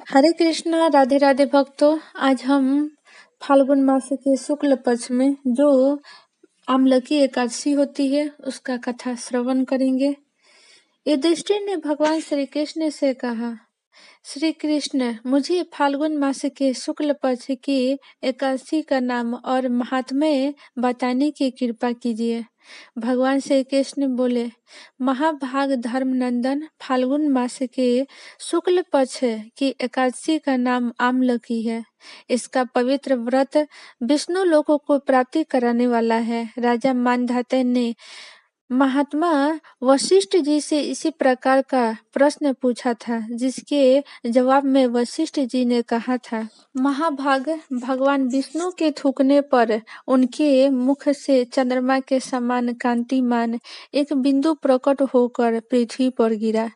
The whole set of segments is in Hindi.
हरे कृष्णा, राधे राधे भक्तों। आज हम फाल्गुन मास के शुक्ल पक्ष में जो आमलकी एकादशी होती है उसका कथा श्रवण करेंगे। युधिष्ठिर ने भगवान श्री कृष्ण से कहा, श्री कृष्ण, मुझे फाल्गुन मास के शुक्ल पक्ष की एकादशी का नाम और महात्म्य बताने की कृपा कीजिए। भगवान श्री कृष्ण बोले, महाभाग धर्मनंदन, फाल्गुन मास के शुक्ल पक्ष की एकादशी का नाम आमलकी है। इसका पवित्र व्रत विष्णु लोकों को प्राप्ति कराने वाला है। राजा मानधाता ने महात्मा वशिष्ठ जी से इसी प्रकार का प्रश्न पूछा था, जिसके जवाब में वशिष्ठ जी ने कहा था, महाभाग, भगवान विष्णु के थूकने पर उनके मुख से चंद्रमा के समान कांतिमान एक बिंदु प्रकट होकर पृथ्वी पर गिरा।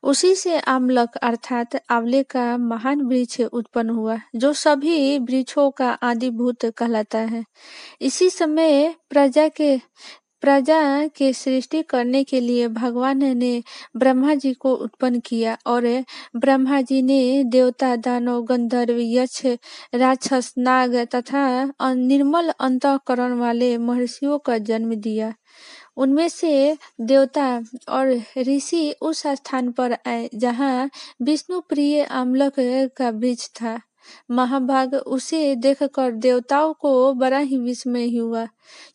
उसी से आमलक अर्थात आंवले का महान वृक्ष उत्पन्न हुआ, जो सभी वृक्षों का आदिभूत कहलाता है। इसी समय प्रजा के सृष्टि करने के लिए भगवान ने ब्रह्मा जी को उत्पन्न किया और ब्रह्मा जी ने देवता, दानव, गंधर्व, यक्ष, राक्षस, नाग तथा निर्मल अंतःकरण वाले महर्षियों का जन्म दिया। उनमें से देवता और ऋषि उस स्थान पर आए जहाँ विष्णु प्रिय आमलक का वृक्ष था। महाभाग, उसे देखकर देवताओं को बड़ा ही विस्मय हुआ,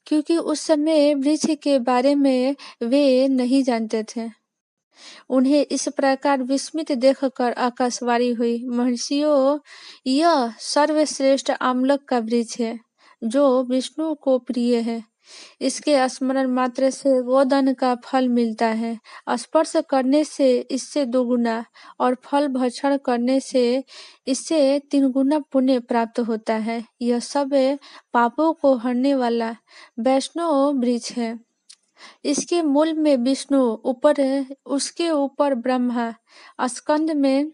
क्योंकि उस समय वृक्ष के बारे में वे नहीं जानते थे। उन्हें इस प्रकार विस्मित देखकर आकाशवाणी हुई, महर्षियों, यह सर्वश्रेष्ठ आमलक का वृक्ष है, जो विष्णु को प्रिय है। इसके स्मरण मात्र से गोदान का फल मिलता है। स्पर्श करने से इससे 2 गुना और फल भक्षण करने से इससे 3 गुना पुण्य प्राप्त होता है। यह सब पापों को हरने वाला वैष्णव वृक्ष है। इसके मूल में विष्णु, उसके ऊपर ब्रह्मा, स्कंद में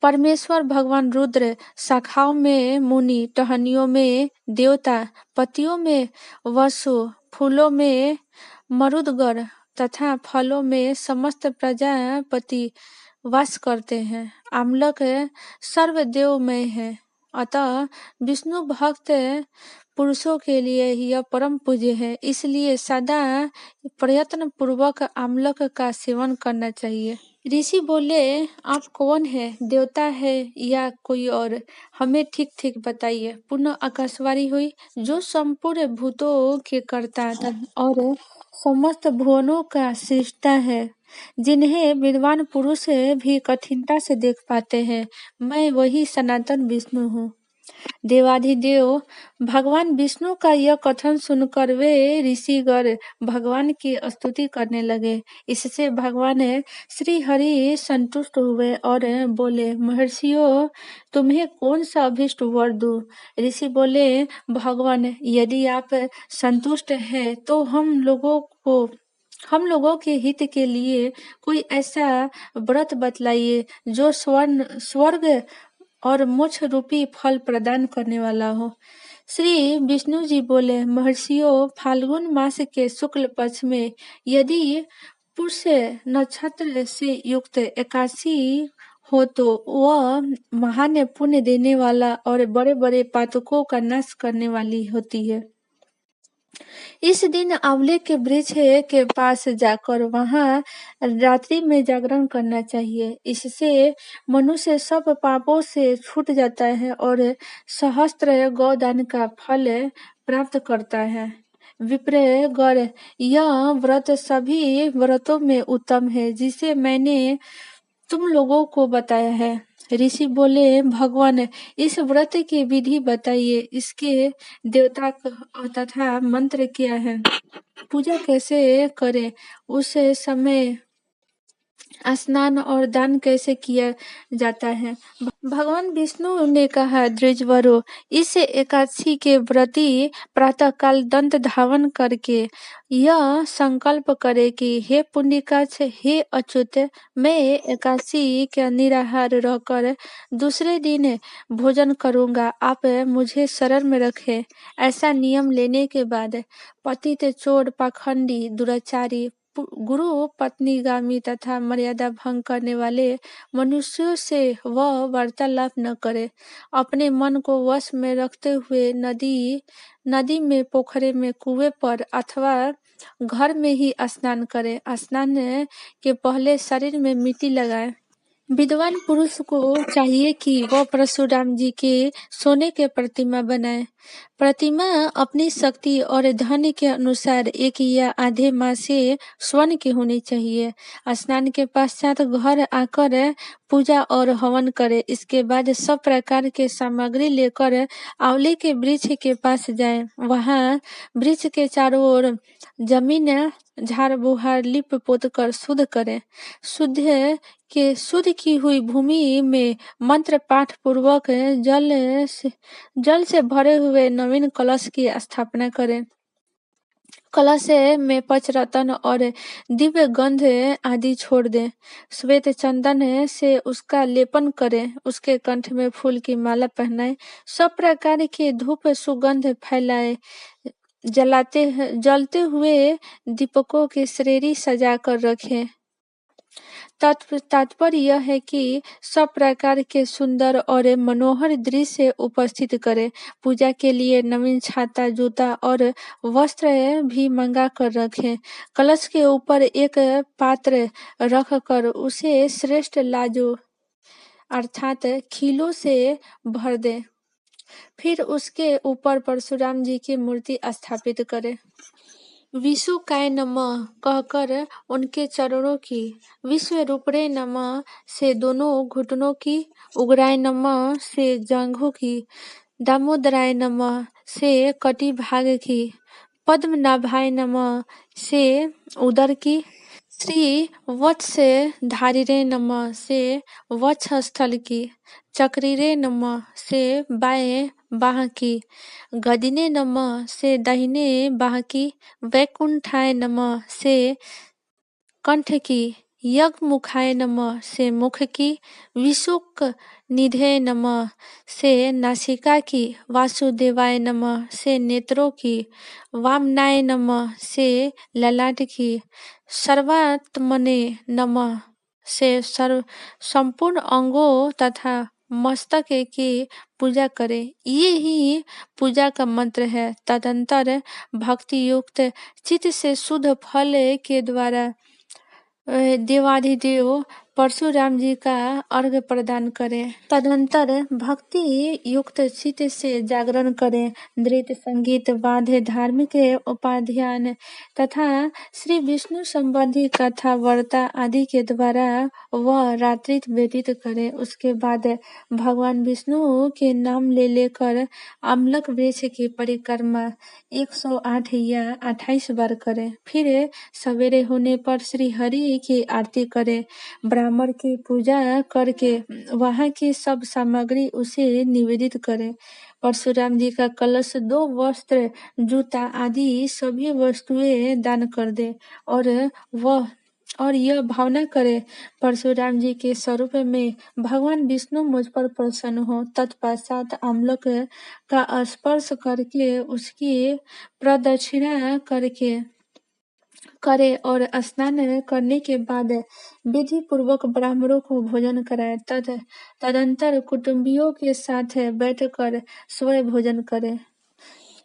परमेश्वर भगवान रुद्र, शाखाओं में मुनि, टहनियों में देवता, पत्तियों में वसु, फूलों में मरुदगण तथा फलों में समस्त प्रजापति वास करते हैं। आमलक सर्वदेवमय है, अतः विष्णु भक्त पुरुषों के लिए यह परम पूज्य है। इसलिए सदा प्रयत्न पूर्वक आमलक का सेवन करना चाहिए। ऋषि बोले, आप कौन है, देवता है या कोई और? हमें ठीक ठीक बताइए। पुनः आकाशवाणी हुई, जो संपूर्ण भूतों के कर्ता और समस्त भुवनों का सृष्टा है, जिन्हें विद्वान पुरुष भी कठिनता से देख पाते हैं, मैं वही सनातन विष्णु हूँ। देवाधिदेव भगवान विष्णु का यह कथन सुनकर वे ऋषिगण भगवान की स्तुति करने लगे। इससे भगवान श्री हरि संतुष्ट हुए और बोले, महर्षियों, तुम्हें कौन सा अभीष्ट वर दूं? ऋषि बोले, भगवान, यदि आप संतुष्ट हैं तो हम लोगों के हित के लिए कोई ऐसा व्रत बतलाइए जो स्वर्ग और मोक्ष रूपी फल प्रदान करने वाला हो। श्री विष्णु जी बोले, महर्षियों, फाल्गुन मास के शुक्ल पक्ष में यदि पुरुष नक्षत्र से युक्त एकादशी हो तो वह महान पुण्य देने वाला और बड़े बड़े पातकों का नाश करने वाली होती है। इस दिन आंवले के वृक्ष के पास जाकर वहां रात्रि में जागरण करना चाहिए। इससे मनुष्य सब पापों से छूट जाता है और सहस्त्र गोदान का फल प्राप्त करता है। विप्र गण, यह व्रत सभी व्रतों में उत्तम है, जिसे मैंने तुम लोगों को बताया है। ऋषि बोले, भगवान, इस व्रत की विधि बताइए। इसके देवता तथा मंत्र क्या है? पूजा कैसे करें? उस समय स्नान और दान कैसे किया जाता है? भगवान विष्णु ने कहा, द्विजवरो, इस एकादशी के व्रती प्रातःकाल दंत धावन करके यह संकल्प करे कि हे पुण्यकाक्ष, हे अच्युत, मैं एकादशी का निराहार रहकर दूसरे दिन भोजन करूंगा, आप मुझे शरण में रखें। ऐसा नियम लेने के बाद पतित, चोर, पाखंडी, दुराचारी, गुरु पत्नीगामी तथा मर्यादा भंग करने वाले मनुष्यों से वह वार्तालाप न करे। अपने मन को वश में रखते हुए नदी में, पोखरे में, कुएं पर अथवा घर में ही स्नान करे। स्नान के पहले शरीर में मिट्टी लगाए। विद्वान पुरुष को चाहिए कि वह परशुराम जी के सोने के प्रतिमा बनाए। प्रतिमा अपनी शक्ति और धन के अनुसार 1 या आधे माह से स्वर्ण की होनी चाहिए। स्नान के पश्चात घर आकर पूजा और हवन करे। इसके बाद सब प्रकार के सामग्री लेकर आंवले के वृक्ष के पास जाए। वहां वृक्ष के चारों ओर जमीन झाड़ बुहार लिप पोत कर शुद्ध करें। शुद्ध की हुई भूमि में मंत्र पाठ पूर्वक जल से भरे हुए नवीन कलश की स्थापना करें। कलश में पंचरत्न और दिव्य गंध आदि छोड़ दें। श्वेत चंदन से उसका लेपन करें। उसके कंठ में फूल की माला पहनाएं। सब प्रकार के धूप सुगंध फैलाए। जलते हुए दीपकों की श्रेणी सजा कर रखें। तात्पर्य यह है कि सब प्रकार के सुंदर और मनोहर दृश्य उपस्थित करें। पूजा के लिए नवीन छाता, जूता और वस्त्र भी मंगा कर रखें। कलश के ऊपर एक पात्र रखकर उसे श्रेष्ठ लाजो अर्थात खीलों से भर दें। फिर उसके ऊपर परशुराम जी की मूर्ति स्थापित करें। विशुकाय नमः कहकर उनके चरणों की, विश्वरूपणे नमः से दोनों घुटनों की, उग्राय नमः से जांघों की, दामोदराय नमः से कटी भाग की, पद्मनाभाय नमः से उदर की, श्री वत्स धारिरे नमः से वक्षस्थल की, चक्रिरे नमः से बाएं बाह की, गदिने नमः से दाहिने बाह की, वैकुंठाय नमः से कंठ की, यज्ञमुखाय नमः से मुख की, विशुक निधे नमः से नासिका की, वासुदेवाय नमः से नेत्रों की, वामनाय नमः से ललाट की, सर्वात्मने नमः से संपूर्ण अंगों तथा मस्तक की पूजा करें। ये ही पूजा का मंत्र है। तदंतर भक्ति युक्त चित्त से शुद्ध फल के द्वारा देवाधिदेव परशुराम जी का अर्घ्य प्रदान करें। तदंतर भक्ति युक्त चित्त से जागरण करें। नृत्य, संगीत, वाद्य, धार्मिक उपाध्यान तथा श्री विष्णु संबंधी कथा वार्ता आदि के द्वारा वह रात्रि व्यतीत करें। उसके बाद भगवान विष्णु के नाम ले लेकर आमलक वृक्ष की परिक्रमा 108 या 28 बार करें। फिर सवेरे होने पर श्री हरि की आरती करें। ब्राह्मण की पूजा करके वहां की सब सामग्री उसे निवेदित करें। परशुराम जी का कलश, 2 वस्त्र, जूता आदि सभी वस्तुएं दान कर दे और यह भावना करे परशुराम जी के स्वरूप में भगवान विष्णु मुझ पर प्रसन्न हो। तत्पश्चात आमलक का स्पर्श करके उसकी प्रदक्षिणा करे और स्नान करने के बाद विधि पूर्वक ब्राह्मणों को भोजन कराए। तदंतर कुटुंबियों के साथ बैठकर स्वयं भोजन करे।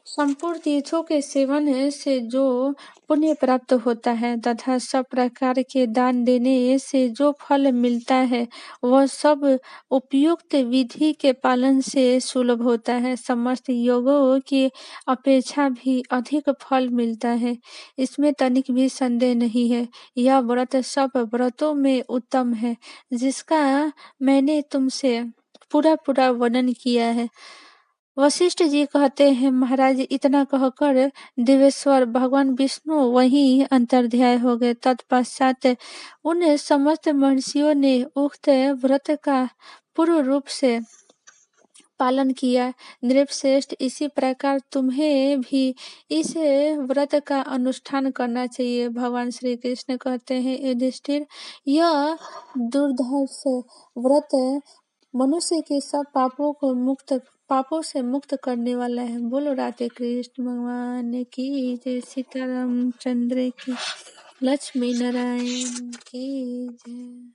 संपूर्ण तीर्थों के सेवन से जो पुण्य प्राप्त होता है तथा सब प्रकार के दान देने से जो फल मिलता है वह सब उपयुक्त विधि के पालन से सुलभ होता है। समस्त योगों की अपेक्षा भी अधिक फल मिलता है, इसमें तनिक भी संदेह नहीं है। यह व्रत सब व्रतों में उत्तम है, जिसका मैंने तुमसे पूरा वर्णन किया है। वशिष्ठ जी कहते हैं, महाराज, इतना कहकर देवेश्वर भगवान विष्णु वहीं अंतर्ध्याय हो गए। तत्पश्चात उन समस्त महर्षियों ने उक्त व्रत का पूर्ण रूप से पालन किया। नृपश्रेष्ठ, इसी प्रकार तुम्हें भी इस व्रत का अनुष्ठान करना चाहिए। भगवान श्री कृष्ण कहते हैं, युधिष्ठिर, यह दुर्धर्ष व्रत मनुष्य के सब पापों से मुक्त करने वाला है। बोलो राधे कृष्ण भगवान की जय, सीताराम चंद्र की। लक्ष्मी नारायण की जय।